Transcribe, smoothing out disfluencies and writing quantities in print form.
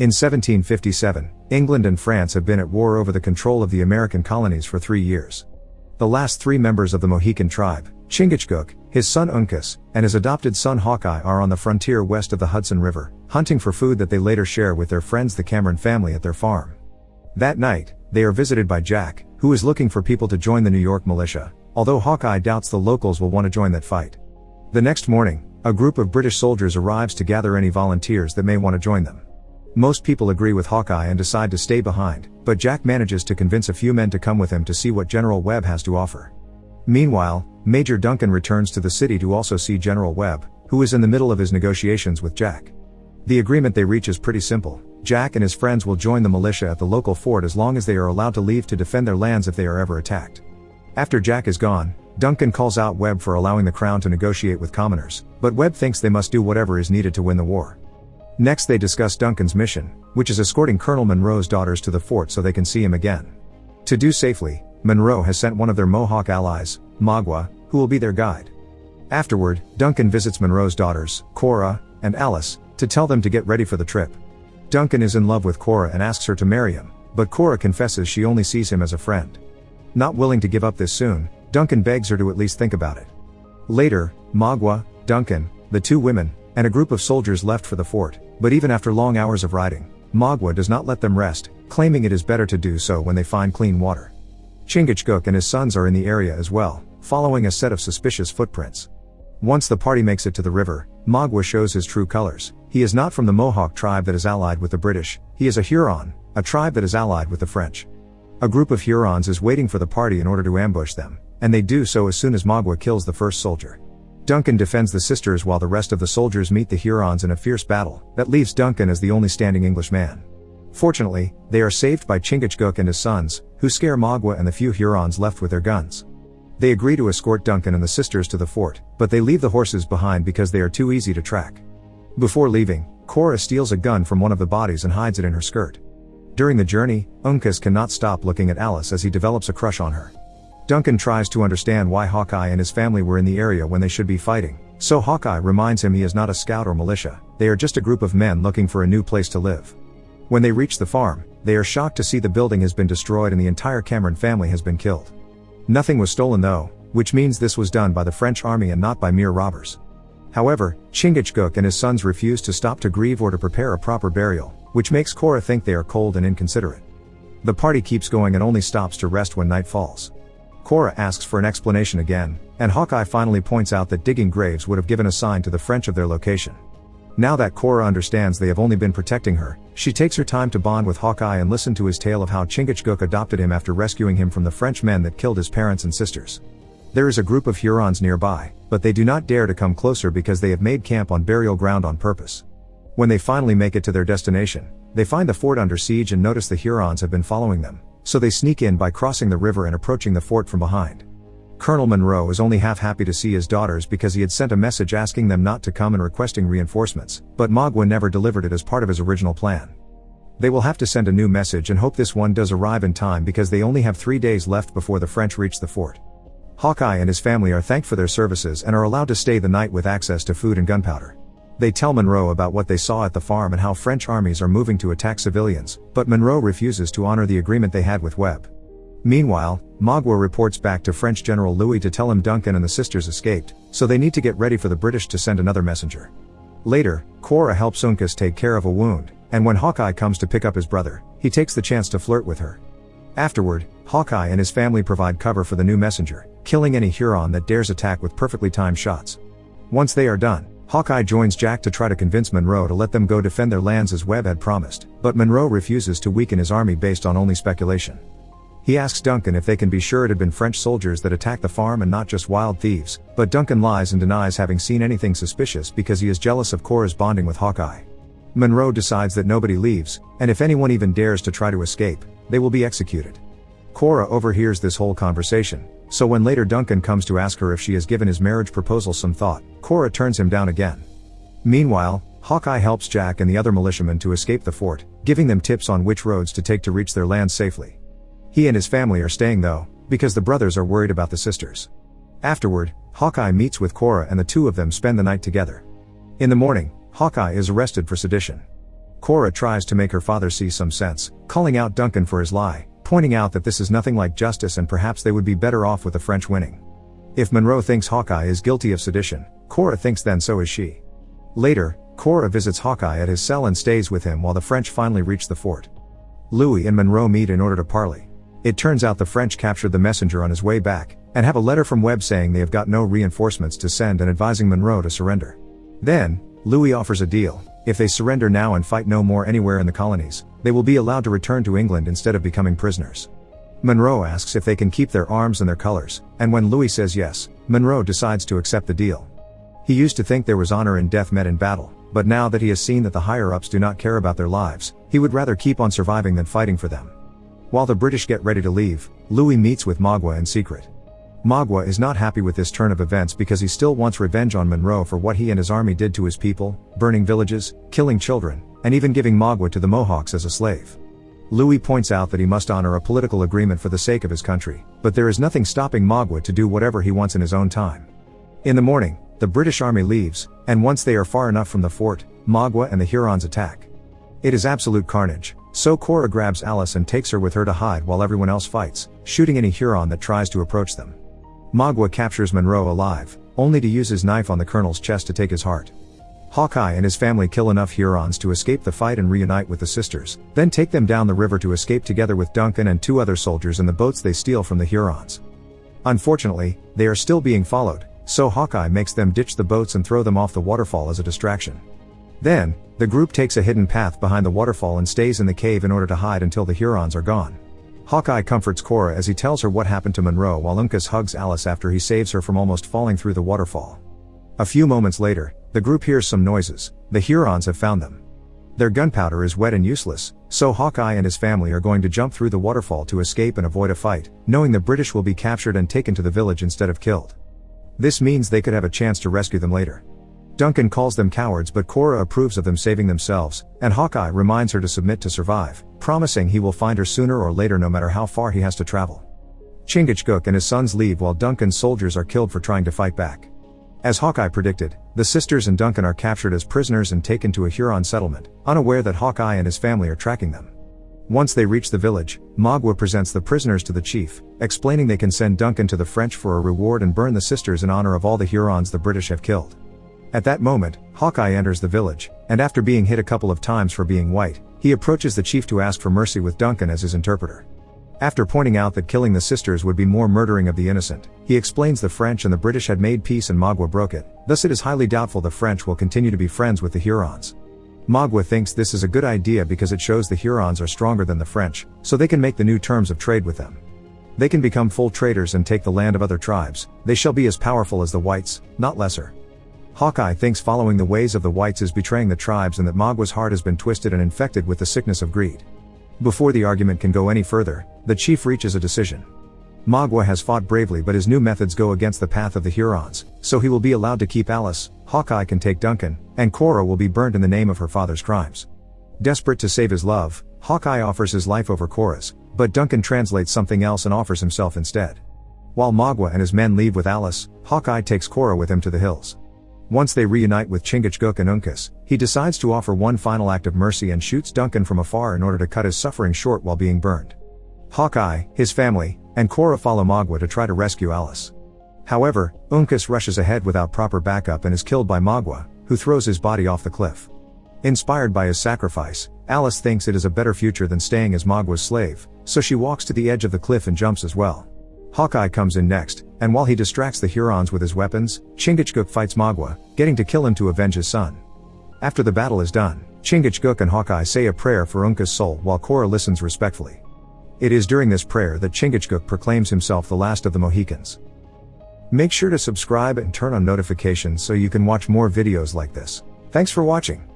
In 1757, England and France have been at war over the control of the American colonies for 3 years. The last 3 members of the Mohican tribe, Chingachgook, his son Uncas, and his adopted son Hawkeye are on the frontier west of the Hudson River, hunting for food that they later share with their friends the Cameron family at their farm. That night, they are visited by Jack, who is looking for people to join the New York militia, although Hawkeye doubts the locals will want to join that fight. The next morning, a group of British soldiers arrives to gather any volunteers that may want to join them. Most people agree with Hawkeye and decide to stay behind, but Jack manages to convince a few men to come with him to see what General Webb has to offer. Meanwhile, Major Duncan returns to the city to also see General Webb, who is in the middle of his negotiations with Jack. The agreement they reach is pretty simple. Jack and his friends will join the militia at the local fort as long as they are allowed to leave to defend their lands if they are ever attacked. After Jack is gone, Duncan calls out Webb for allowing the Crown to negotiate with commoners, but Webb thinks they must do whatever is needed to win the war. Next they discuss Duncan's mission, which is escorting Colonel Monroe's daughters to the fort so they can see him again. To do safely, Monroe has sent one of their Mohawk allies, Magua, who will be their guide. Afterward, Duncan visits Monroe's daughters, Cora and Alice, to tell them to get ready for the trip. Duncan is in love with Cora and asks her to marry him, but Cora confesses she only sees him as a friend. Not willing to give up this soon, Duncan begs her to at least think about it. Later, Magua, Duncan, the 2 women, and a group of soldiers left for the fort, but even after long hours of riding, Magua does not let them rest, claiming it is better to do so when they find clean water. Chingachgook and his sons are in the area as well, following a set of suspicious footprints. Once the party makes it to the river, Magua shows his true colors. He is not from the Mohawk tribe that is allied with the British, he is a Huron, a tribe that is allied with the French. A group of Hurons is waiting for the party in order to ambush them, and they do so as soon as Magua kills the first soldier. Duncan defends the sisters while the rest of the soldiers meet the Hurons in a fierce battle that leaves Duncan as the only standing English man. Fortunately, they are saved by Chingachgook and his sons, who scare Magua and the few Hurons left with their guns. They agree to escort Duncan and the sisters to the fort, but they leave the horses behind because they are too easy to track. Before leaving, Cora steals a gun from one of the bodies and hides it in her skirt. During the journey, Uncas cannot stop looking at Alice as he develops a crush on her. Duncan tries to understand why Hawkeye and his family were in the area when they should be fighting, so Hawkeye reminds him he is not a scout or militia, they are just a group of men looking for a new place to live. When they reach the farm, they are shocked to see the building has been destroyed and the entire Cameron family has been killed. Nothing was stolen though, which means this was done by the French army and not by mere robbers. However, Chingachgook and his sons refuse to stop to grieve or to prepare a proper burial, which makes Cora think they are cold and inconsiderate. The party keeps going and only stops to rest when night falls. Cora asks for an explanation again, and Hawkeye finally points out that digging graves would have given a sign to the French of their location. Now that Cora understands they have only been protecting her, she takes her time to bond with Hawkeye and listen to his tale of how Chingachgook adopted him after rescuing him from the French men that killed his parents and sisters. There is a group of Hurons nearby, but they do not dare to come closer because they have made camp on burial ground on purpose. When they finally make it to their destination, they find the fort under siege and notice the Hurons have been following them, so they sneak in by crossing the river and approaching the fort from behind. Colonel Monroe is only half happy to see his daughters because he had sent a message asking them not to come and requesting reinforcements, but Magua never delivered it as part of his original plan. They will have to send a new message and hope this one does arrive in time because they only have 3 days left before the French reach the fort. Hawkeye and his family are thanked for their services and are allowed to stay the night with access to food and gunpowder. They tell Monroe about what they saw at the farm and how French armies are moving to attack civilians, but Monroe refuses to honor the agreement they had with Webb. Meanwhile, Magua reports back to French General Louis to tell him Duncan and the sisters escaped, so they need to get ready for the British to send another messenger. Later, Cora helps Uncas take care of a wound, and when Hawkeye comes to pick up his brother, he takes the chance to flirt with her. Afterward, Hawkeye and his family provide cover for the new messenger, killing any Huron that dares attack with perfectly timed shots. Once they are done, Hawkeye joins Jack to try to convince Monroe to let them go defend their lands as Webb had promised, but Monroe refuses to weaken his army based on only speculation. He asks Duncan if they can be sure it had been French soldiers that attacked the farm and not just wild thieves, but Duncan lies and denies having seen anything suspicious because he is jealous of Cora's bonding with Hawkeye. Monroe decides that nobody leaves, and if anyone even dares to try to escape, they will be executed. Cora overhears this whole conversation, so when later Duncan comes to ask her if she has given his marriage proposal some thought, Cora turns him down again. Meanwhile, Hawkeye helps Jack and the other militiamen to escape the fort, giving them tips on which roads to take to reach their land safely. He and his family are staying though, because the brothers are worried about the sisters. Afterward, Hawkeye meets with Cora and the two of them spend the night together. In the morning, Hawkeye is arrested for sedition. Cora tries to make her father see some sense, calling out Duncan for his lie, pointing out that this is nothing like justice and perhaps they would be better off with the French winning. If Monroe thinks Hawkeye is guilty of sedition, Cora thinks then so is she. Later, Cora visits Hawkeye at his cell and stays with him while the French finally reach the fort. Louis and Monroe meet in order to parley. It turns out the French captured the messenger on his way back, and have a letter from Webb saying they have got no reinforcements to send and advising Monroe to surrender. Then, Louis offers a deal: if they surrender now and fight no more anywhere in the colonies, they will be allowed to return to England instead of becoming prisoners. Monroe asks if they can keep their arms and their colors, and when Louis says yes, Monroe decides to accept the deal. He used to think there was honor in death met in battle, but now that he has seen that the higher-ups do not care about their lives, he would rather keep on surviving than fighting for them. While the British get ready to leave, Louis meets with Magua in secret. Magua is not happy with this turn of events because he still wants revenge on Monroe for what he and his army did to his people, burning villages, killing children, and even giving Magua to the Mohawks as a slave. Louis points out that he must honor a political agreement for the sake of his country, but there is nothing stopping Magua to do whatever he wants in his own time. In the morning, the British army leaves, and once they are far enough from the fort, Magua and the Hurons attack. It is absolute carnage, so Cora grabs Alice and takes her with her to hide while everyone else fights, shooting any Huron that tries to approach them. Magua captures Monroe alive, only to use his knife on the colonel's chest to take his heart. Hawkeye and his family kill enough Hurons to escape the fight and reunite with the sisters, then take them down the river to escape together with Duncan and 2 other soldiers in the boats they steal from the Hurons. Unfortunately, they are still being followed, so Hawkeye makes them ditch the boats and throw them off the waterfall as a distraction. Then, the group takes a hidden path behind the waterfall and stays in the cave in order to hide until the Hurons are gone. Hawkeye comforts Cora as he tells her what happened to Monroe while Uncas hugs Alice after he saves her from almost falling through the waterfall. A few moments later, the group hears some noises. The Hurons have found them. Their gunpowder is wet and useless, so Hawkeye and his family are going to jump through the waterfall to escape and avoid a fight, knowing the British will be captured and taken to the village instead of killed. This means they could have a chance to rescue them later. Duncan calls them cowards, but Cora approves of them saving themselves, and Hawkeye reminds her to submit to survive, promising he will find her sooner or later no matter how far he has to travel. Chingachgook and his sons leave while Duncan's soldiers are killed for trying to fight back. As Hawkeye predicted, the sisters and Duncan are captured as prisoners and taken to a Huron settlement, unaware that Hawkeye and his family are tracking them. Once they reach the village, Magua presents the prisoners to the chief, explaining they can send Duncan to the French for a reward and burn the sisters in honor of all the Hurons the British have killed. At that moment, Hawkeye enters the village, and after being hit a couple of times for being white, he approaches the chief to ask for mercy with Duncan as his interpreter. After pointing out that killing the sisters would be more murdering of the innocent, he explains the French and the British had made peace and Magua broke it, thus it is highly doubtful the French will continue to be friends with the Hurons. Magua thinks this is a good idea because it shows the Hurons are stronger than the French, so they can make the new terms of trade with them. They can become full traders and take the land of other tribes. They shall be as powerful as the whites, not lesser. Hawkeye thinks following the ways of the whites is betraying the tribes and that Magua's heart has been twisted and infected with the sickness of greed. Before the argument can go any further, the chief reaches a decision. Magua has fought bravely but his new methods go against the path of the Hurons, so he will be allowed to keep Alice, Hawkeye can take Duncan, and Cora will be burned in the name of her father's crimes. Desperate to save his love, Hawkeye offers his life over Cora's, but Duncan translates something else and offers himself instead. While Magua and his men leave with Alice, Hawkeye takes Cora with him to the hills. Once they reunite with Chingachgook and Uncas, he decides to offer one final act of mercy and shoots Duncan from afar in order to cut his suffering short while being burned. Hawkeye, his family, and Cora follow Magua to try to rescue Alice. However, Uncas rushes ahead without proper backup and is killed by Magua, who throws his body off the cliff. Inspired by his sacrifice, Alice thinks it is a better future than staying as Magua's slave, so she walks to the edge of the cliff and jumps as well. Hawkeye comes in next, and while he distracts the Hurons with his weapons, Chingachgook fights Magua, getting to kill him to avenge his son. After the battle is done, Chingachgook and Hawkeye say a prayer for Uncas' soul while Cora listens respectfully. It is during this prayer that Chingachgook proclaims himself the last of the Mohicans. Make sure to subscribe and turn on notifications so you can watch more videos like this. Thanks for watching.